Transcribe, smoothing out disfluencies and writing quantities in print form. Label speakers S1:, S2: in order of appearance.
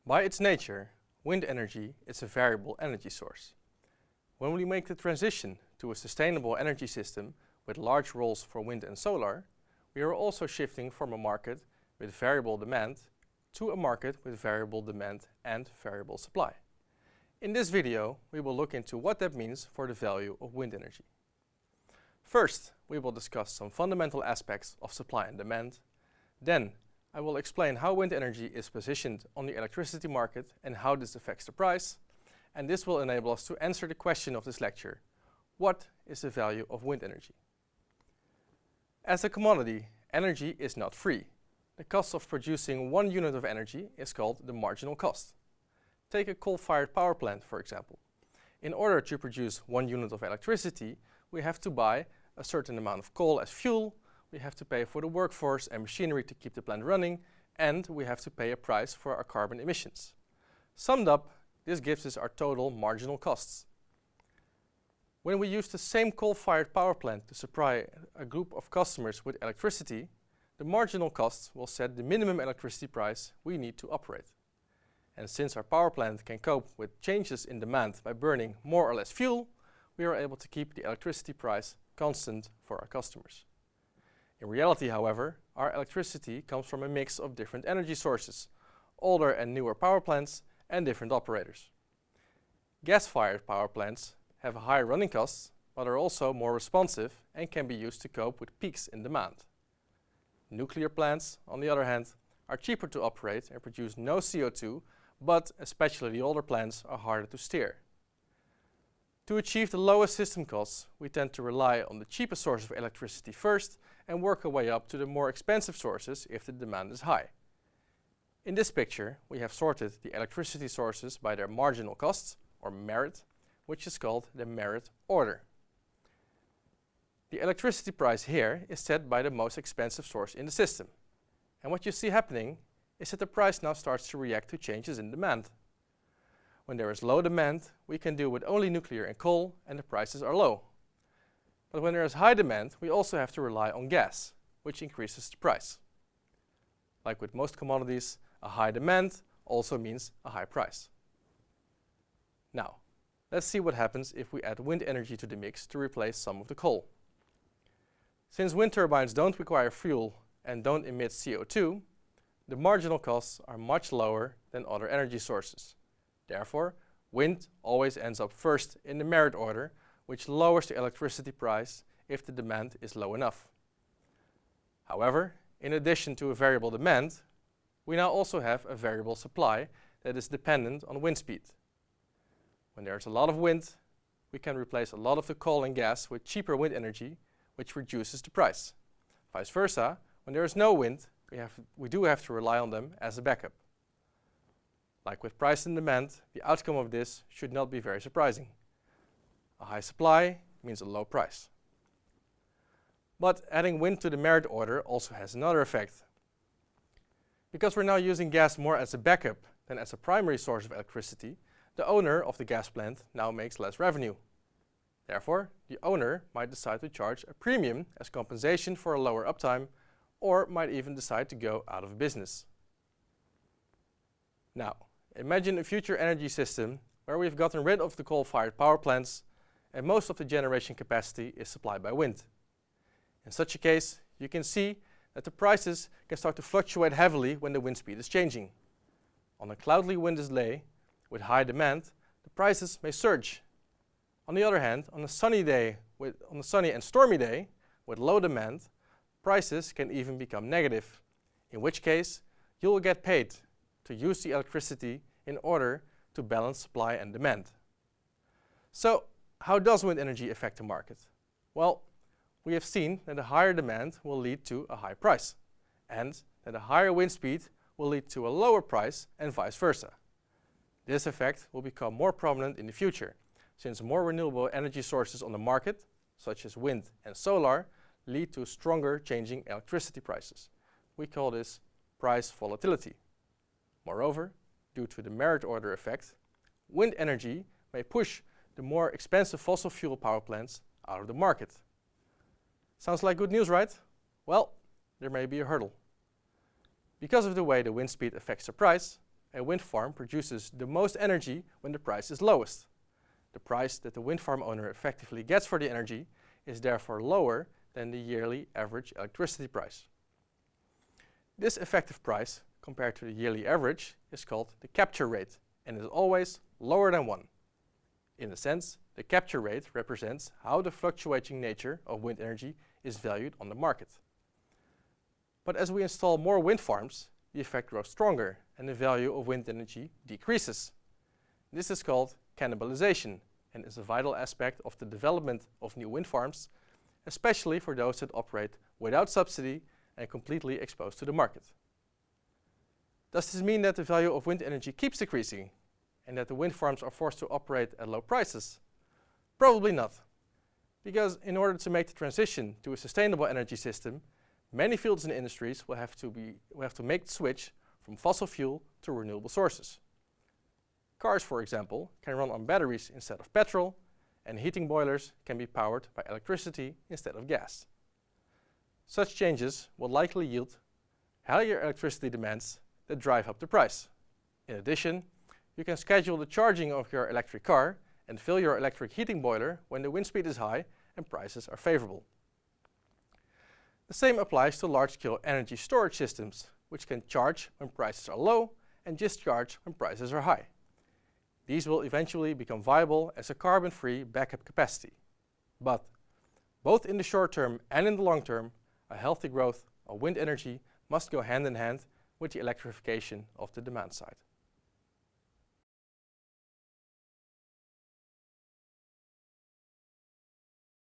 S1: By its nature, wind energy is a variable energy source. When we make the transition to a sustainable energy system with large roles for wind and solar, we are also shifting from a market with variable demand to a market with variable demand and variable supply. In this video, we will look into what that means for the value of wind energy. First, we will discuss some fundamental aspects of supply and demand. Then, I will explain how wind energy is positioned on the electricity market and how this affects the price. And this will enable us to answer the question of this lecture: what is the value of wind energy? As a commodity, energy is not free. The cost of producing 1 unit of energy is called the marginal cost. Take a coal-fired power plant, for example. In order to produce 1 unit of electricity, we have to buy a certain amount of coal as fuel, we have to pay for the workforce and machinery to keep the plant running, and we have to pay a price for our carbon emissions. Summed up, this gives us our total marginal costs. When we use the same coal-fired power plant to supply a group of customers with electricity, the marginal costs will set the minimum electricity price we need to operate. And since our power plant can cope with changes in demand by burning more or less fuel, we are able to keep the electricity price constant for our customers. In reality, however, our electricity comes from a mix of different energy sources, older and newer power plants, and different operators. Gas-fired power plants have higher running costs, but are also more responsive and can be used to cope with peaks in demand. Nuclear plants, on the other hand, are cheaper to operate and produce no CO2, but especially the older plants are harder to steer. To achieve the lowest system costs, we tend to rely on the cheapest source of electricity first and work our way up to the more expensive sources if the demand is high. In this picture, we have sorted the electricity sources by their marginal costs, or merit, which is called the merit order. The electricity price here is set by the most expensive source in the system. And what you see happening is that the price now starts to react to changes in demand. When there is low demand, we can deal with only nuclear and coal, and the prices are low. But when there is high demand, we also have to rely on gas, which increases the price. Like with most commodities, a high demand also means a high price. Now, let's see what happens if we add wind energy to the mix to replace some of the coal. Since wind turbines don't require fuel and don't emit CO2, the marginal costs are much lower than other energy sources. Therefore, wind always ends up first in the merit order, which lowers the electricity price if the demand is low enough. However, in addition to a variable demand, we now also have a variable supply that is dependent on wind speed. When there is a lot of wind, we can replace a lot of the coal and gas with cheaper wind energy, which reduces the price. Vice versa, when there is no wind, we do have to rely on them as a backup. Like with price and demand, the outcome of this should not be very surprising. A high supply means a low price. But adding wind to the merit order also has another effect. Because we're now using gas more as a backup than as a primary source of electricity, the owner of the gas plant now makes less revenue. Therefore, the owner might decide to charge a premium as compensation for a lower uptime, or might even decide to go out of business. Now, imagine a future energy system where we've gotten rid of the coal-fired power plants and most of the generation capacity is supplied by wind. In such a case, you can see that the prices can start to fluctuate heavily when the wind speed is changing. On a cloudy windy day with high demand, the prices may surge. On the other hand, on a sunny and stormy day with low demand, prices can even become negative, in which case you will get paid to use the electricity in order to balance supply and demand. So, how does wind energy affect the market? Well, we have seen that a higher demand will lead to a high price, and that a higher wind speed will lead to a lower price and vice versa. This effect will become more prominent in the future, since more renewable energy sources on the market, such as wind and solar, lead to stronger changing electricity prices. We call this price volatility. Moreover, due to the merit order effect, wind energy may push the more expensive fossil fuel power plants out of the market. Sounds like good news, right? Well, there may be a hurdle. Because of the way the wind speed affects the price, a wind farm produces the most energy when the price is lowest. The price that the wind farm owner effectively gets for the energy is therefore lower than the yearly average electricity price. This effective price, compared to the yearly average, is called the capture rate and is always lower than 1. In a sense, the capture rate represents how the fluctuating nature of wind energy is valued on the market. But as we install more wind farms, the effect grows stronger and the value of wind energy decreases. This is called cannibalization and is a vital aspect of the development of new wind farms, especially for those that operate without subsidy and completely exposed to the market. Does this mean that the value of wind energy keeps decreasing and that the wind farms are forced to operate at low prices? Probably not, because in order to make the transition to a sustainable energy system, many fields and industries will have to make the switch from fossil fuel to renewable sources. Cars, for example, can run on batteries instead of petrol, and heating boilers can be powered by electricity instead of gas. Such changes will likely yield higher electricity demands that drive up the price. In addition, you can schedule the charging of your electric car and fill your electric heating boiler when the wind speed is high and prices are favorable. The same applies to large-scale energy storage systems, which can charge when prices are low and discharge when prices are high. These will eventually become viable as a carbon-free backup capacity. But both in the short term and in the long term, a healthy growth of wind energy must go hand in hand with the electrification of the demand side.